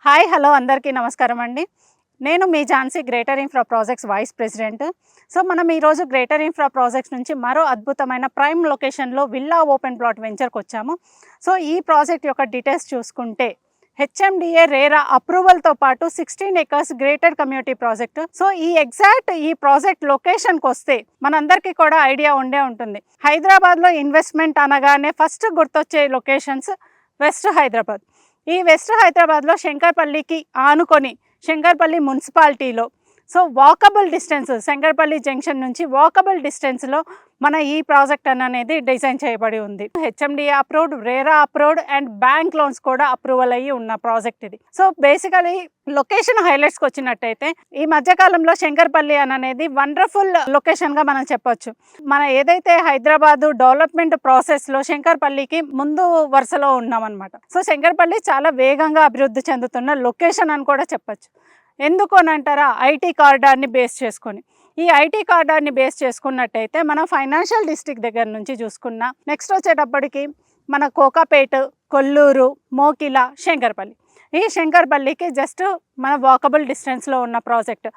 Hi hello అందరికీ నమస్కారం అండి. నేను మీ Jhansi Greater Infra projects vice president. So మనం ఈరోజు గ్రేటర్ ఇన్ఫ్రా ప్రాజెక్ట్స్ నుంచి మరో అద్భుతమైన ప్రైమ్ లొకేషన్లో విల్లా ఓపెన్ ప్లాట్ వెంచర్కి వచ్చాము. సో ఈ ప్రాజెక్ట్ యొక్క డీటెయిల్స్ చూసుకుంటే హెచ్ఎండిఏ రేరా అప్రూవల్తో పాటు 16 acres grated community project. So ఈ ప్రాజెక్ట్ లొకేషన్కి వస్తే మనందరికీ కూడా ఐడియా ఉండే ఉంటుంది. హైదరాబాద్లో ఇన్వెస్ట్మెంట్ అనగానే ఫస్ట్ గుర్తొచ్చే లొకేషన్స్ వెస్ట్ హైదరాబాద్. ఈ వెస్ట్ హైదరాబాద్లో శంకర్పల్లికి ఆనుకొని శంకర్పల్లి మున్సిపాలిటీలో so walkable distance Shankarpalli junction నుంచి వాకబుల్ డిస్టెన్స్లో మన ఈ ప్రాజెక్ట్ అనేది డిజైన్ చేయబడి ఉంది. HMDA approved, RERA approved and bank loans కూడా అప్రూవల్ అయ్యి ఉన్న ప్రాజెక్ట్ ఇది. సో బేసికలీ లొకేషన్ హైలైట్స్కి వచ్చినట్టయితే ఈ మధ్యకాలంలో శంకర్పల్లి అనేది వండర్ఫుల్ లొకేషన్గా మనం చెప్పొచ్చు. మన ఏదైతే హైదరాబాదు డెవలప్మెంట్ ప్రాసెస్లో శంకర్పల్లికి ముందు వరుసలో ఉన్నామన్నమాట. సో శంకర్పల్లి చాలా వేగంగా అభివృద్ధి చెందుతున్న లొకేషన్ అని కూడా చెప్పచ్చు. ఎందుకు అని అంటారా, ఐటీ కారిడార్ని బేస్ చేసుకొని. ఈ ఐటీ కారిడార్ని బేస్ చేసుకున్నట్టయితే మనం ఫైనాన్షియల్ డిస్ట్రిక్ట్ దగ్గర నుంచి చూసుకున్నా, నెక్స్ట్ వచ్చేటప్పటికి మన కోకాపేట, కొల్లూరు, మోకిల, శంకర్పల్లి. ఈ శంకర్పల్లికి జస్ట్ మన వాకబుల్ డిస్టెన్స్లో ఉన్న ప్రాజెక్ట్.